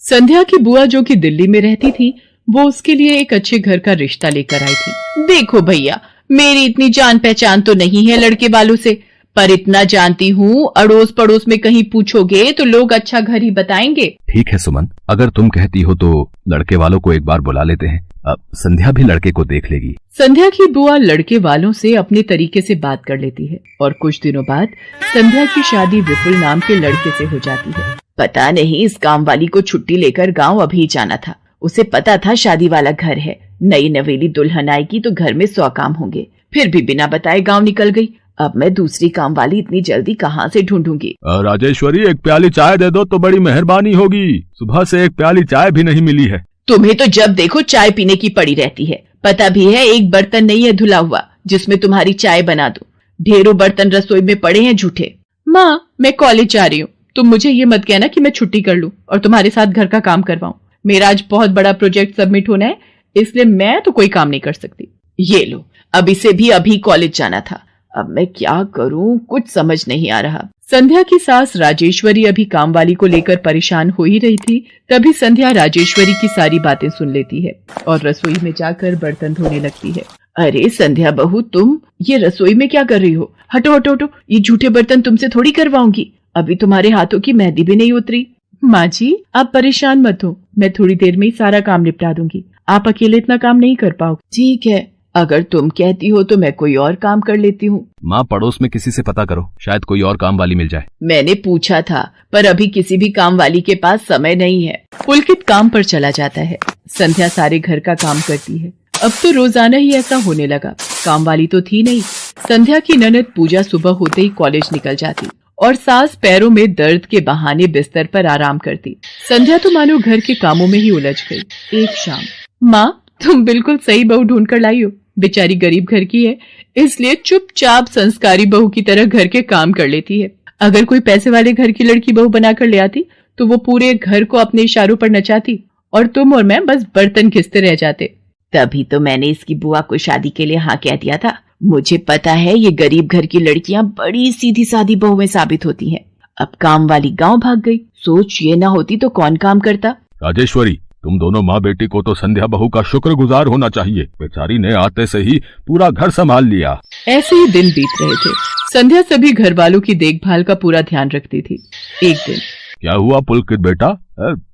संध्या की बुआ जो कि दिल्ली में रहती थी, वो उसके लिए एक अच्छे घर का रिश्ता लेकर आई थी। देखो भैया, मेरी इतनी जान पहचान तो नहीं है लड़के वालों से, पर इतना जानती हूँ, अड़ोस पड़ोस में कहीं पूछोगे तो लोग अच्छा घर ही बताएंगे। ठीक है सुमन, अगर तुम कहती हो तो लड़के वालों को एक बार बुला लेते हैं। अब संध्या भी लड़के को देख लेगी। संध्या की बुआ लड़के वालों से अपने तरीके से बात कर लेती है और कुछ दिनों बाद संध्या की शादी विपुल नाम के लड़के से हो जाती है। पता नहीं इस काम वाली को छुट्टी लेकर गाँव अभी जाना था। उसे पता था शादी वाला घर है, नई नवेली दुल्हन आएगी तो घर में 100 काम होंगे, फिर भी बिना बताए गाँव निकल गई। अब मैं दूसरी काम वाली इतनी जल्दी कहाँ से ढूंढूंगी। राजेश्वरी, एक प्याली चाय दे दो तो बड़ी मेहरबानी होगी। सुबह से एक प्याली चाय भी नहीं मिली है। तुम्हें तो जब देखो चाय पीने की पड़ी रहती है। पता भी है एक बर्तन नहीं है धुला हुआ जिसमें तुम्हारी चाय बना दूं। ढेरों बर्तन रसोई में पड़े हैं झूठे। माँ, मैं कॉलेज जा रही हूँ, तुम मुझे ये मत कहना कि मैं छुट्टी कर लूँ और तुम्हारे साथ घर का काम करवाऊँ। मेरा आज बहुत बड़ा प्रोजेक्ट सबमिट होना है, इसलिए मैं तो कोई काम नहीं कर सकती। ये लो, अब इसे भी अभी कॉलेज जाना था। अब मैं क्या करूं, कुछ समझ नहीं आ रहा। संध्या की सास राजेश्वरी अभी काम वाली को लेकर परेशान हो ही रही थी। तभी संध्या राजेश्वरी की सारी बातें सुन लेती है और रसोई में जाकर बर्तन धोने लगती है। अरे संध्या बहू, तुम ये रसोई में क्या कर रही हो? हटो हटो हटो, ये झूठे बर्तन तुमसे थोड़ी करवाऊंगी। अभी तुम्हारे हाथों की मेहंदी भी नहीं उतरी। माँ जी, आप परेशान मत हो, मैं थोड़ी देर में ही सारा काम निपटा दूंगी। आप अकेले इतना काम नहीं कर पाओगे। ठीक है, अगर तुम कहती हो तो मैं कोई और काम कर लेती हूँ। माँ, पड़ोस में किसी से पता करो, शायद कोई और काम वाली मिल जाए। मैंने पूछा था, पर अभी किसी भी काम वाली के पास समय नहीं है। पुलकित काम पर चला जाता है। संध्या सारे घर का काम करती है। अब तो रोजाना ही ऐसा होने लगा। काम वाली तो थी नहीं। संध्या की ननद पूजा सुबह होते ही कॉलेज निकल जाती और सास पैरों में दर्द के बहाने बिस्तर पर आराम करती। संध्या तो मानो घर के कामों में ही उलझ गई। एक शाम, माँ, तुम बिल्कुल सही बहू ढूंढ कर लाई हो। बेचारी गरीब घर की है, इसलिए चुपचाप संस्कारी बहू की तरह घर के काम कर लेती है। अगर कोई पैसे वाले घर की लड़की बहू बनाकर ले आती तो वो पूरे घर को अपने इशारों पर नचाती और तुम और मैं बस बर्तन घिसते रह जाते। तभी तो मैंने इसकी बुआ को शादी के लिए हाँ कह दिया था। मुझे पता है ये गरीब घर की लड़कियां बड़ी सीधी सादी बहुएं साबित होती हैं। अब काम वाली गांव भाग गई। सोच ये ना होती तो कौन काम करता। राजेश्वरी, तुम दोनों माँ बेटी को तो संध्या बहू का शुक्रगुजार होना चाहिए। बेचारी ने आते से ही पूरा घर संभाल लिया। ऐसे ही दिन बीत रहे थे। संध्या सभी घर वालों की देखभाल का पूरा ध्यान रखती थी। एक दिन, क्या हुआ पुलकित बेटा,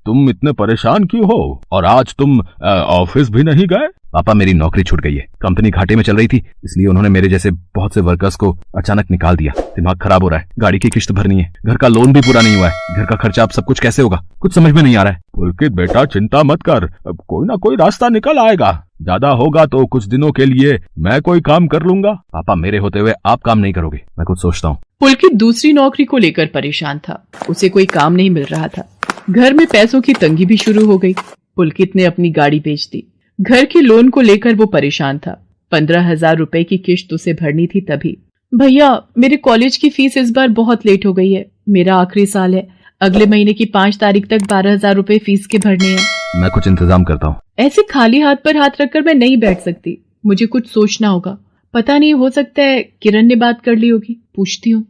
तुम इतने परेशान क्यों हो? और आज तुम ऑफिस भी नहीं गए? पापा, मेरी नौकरी छूट गई है। कंपनी घाटे में चल रही थी, इसलिए उन्होंने मेरे जैसे बहुत से वर्कर्स को अचानक निकाल दिया। दिमाग खराब हो रहा है, गाड़ी की किश्त भरनी है, घर का लोन भी पूरा नहीं हुआ है। घर का खर्चा अब सब कुछ कैसे होगा, कुछ समझ में नहीं आ रहा है। पुलकित बेटा, चिंता मत कर, अब कोई ना कोई रास्ता निकल आएगा। ज्यादा होगा तो कुछ दिनों के लिए मैं कोई काम कर लूंगा। पापा, मेरे होते हुए आप काम नहीं करोगे, मैं कुछ सोचता हूँ। पुलकित दूसरी नौकरी को लेकर परेशान था। उसे कोई काम नहीं मिल रहा था। घर में पैसों की तंगी भी शुरू हो गई। पुलकित ने अपनी गाड़ी बेच दी। घर के लोन को लेकर वो परेशान था। 15,000 रुपए की किश्त उसे भरनी थी। तभी, भैया, मेरे कॉलेज की फीस इस बार बहुत लेट हो गई है। मेरा आखिरी साल है, अगले महीने की 5 तारीख तक 12,000 रुपए फीस के भरने हैं। मैं कुछ इंतजाम करता हूँ। ऐसे खाली हाथ पर हाथ रखकर मैं नहीं बैठ सकती, मुझे कुछ सोचना होगा। पता नहीं, हो सकता है किरण ने बात कर ली होगी, पूछती हूँ।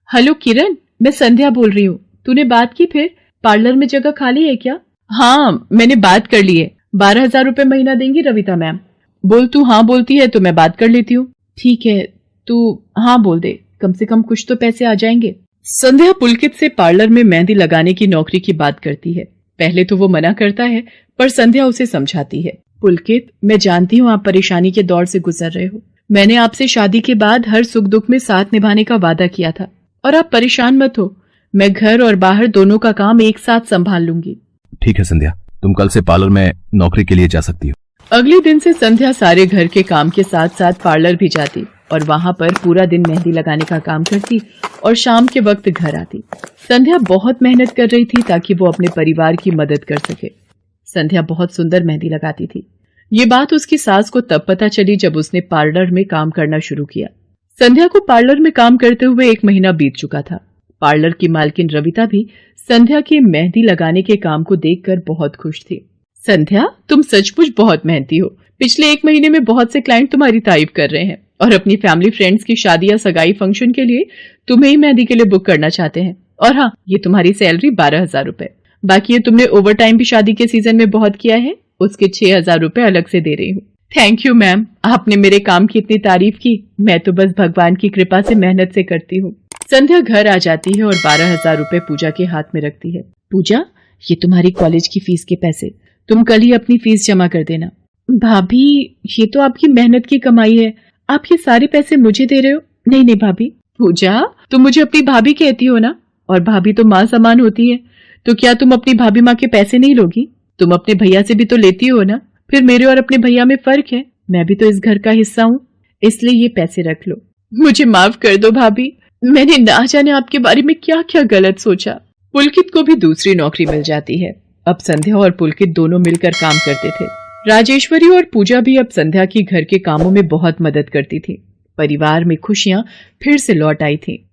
हेलो किरण, मैं संध्या बोल रही हूँ। तूने बात की? फिर पार्लर में जगह खाली है क्या? हाँ, मैंने बात कर ली है। 12,000 रुपए महीना देंगी रविता मैम। बोल, तू हाँ बोलती है तो मैं बात कर लेती हूँ। ठीक है, तू हाँ बोल दे, कम से कम कुछ तो पैसे आ जाएंगे। संध्या पुलकित से पार्लर में मेहंदी लगाने की नौकरी की बात करती है। पहले तो वो मना करता है, पर संध्या उसे समझाती है। पुलकित, मैं जानती हूँ आप परेशानी के दौर से गुजर रहे हो। मैंने आपसे शादी के बाद हर सुख दुख में साथ निभाने का वादा किया था और आप परेशान मत हो। मैं घर और बाहर दोनों का काम एक साथ संभाल लूंगी। ठीक है संध्या, तुम कल से पार्लर में नौकरी के लिए जा सकती हो। अगले दिन से संध्या सारे घर के काम के साथ साथ पार्लर भी जाती और वहाँ पर पूरा दिन मेहंदी लगाने का काम करती और शाम के वक्त घर आती। संध्या बहुत मेहनत कर रही थी ताकि वो अपने परिवार की मदद कर सके। संध्या बहुत सुंदर मेहंदी लगाती थी। ये बात उसकी सास को तब पता चली जब उसने पार्लर में काम करना शुरू किया। संध्या को पार्लर में काम करते हुए 1 महीना बीत चुका था। पार्लर की मालकिन रविता भी संध्या के मेहंदी लगाने के काम को देखकर बहुत खुश थी। संध्या, तुम सचमुच बहुत मेहनती हो। पिछले 1 महीने में बहुत से क्लाइंट तुम्हारी तारीफ कर रहे हैं और अपनी फैमिली फ्रेंड्स की शादी या सगाई फंक्शन के लिए तुम्हें ही मेहंदी के लिए बुक करना चाहते हैं। और हाँ, ये तुम्हारी सैलरी 12,000 रुपए। बाकी ये तुमने ओवर टाइम भी शादी के सीजन में बहुत किया है, उसके 6,000 रुपए अलग से दे रही हूँ। थैंक यू मैम, आपने मेरे काम की इतनी तारीफ की। मैं तो बस भगवान की कृपा से मेहनत से करती हूँ। संध्या घर आ जाती है और 12,000 रुपए पूजा के हाथ में रखती है। पूजा, ये तुम्हारी कॉलेज की फीस के पैसे, तुम कल ही अपनी फीस जमा कर देना। भाभी, ये तो आपकी मेहनत की कमाई है, आप ये सारे पैसे मुझे दे रहे हो? नहीं नहीं भाभी। पूजा, तुम मुझे अपनी भाभी कहती हो ना, और भाभी तो माँ समान होती है, तो क्या तुम अपनी भाभी माँ के पैसे नहीं लोगी? तुम अपने भैया से भी तो लेती हो ना। फिर मेरे और अपने भैया में फर्क है, मैं भी तो इस घर का हिस्सा हूँ, इसलिए ये पैसे रख लो। मुझे माफ कर दो भाभी, मैंने ना जाने आपके बारे में क्या क्या गलत सोचा। पुलकित को भी दूसरी नौकरी मिल जाती है। अब संध्या और पुलकित दोनों मिलकर काम करते थे। राजेश्वरी और पूजा भी अब संध्या की घर के कामों में बहुत मदद करती थी। परिवार में खुशियां फिर से लौट आई थी।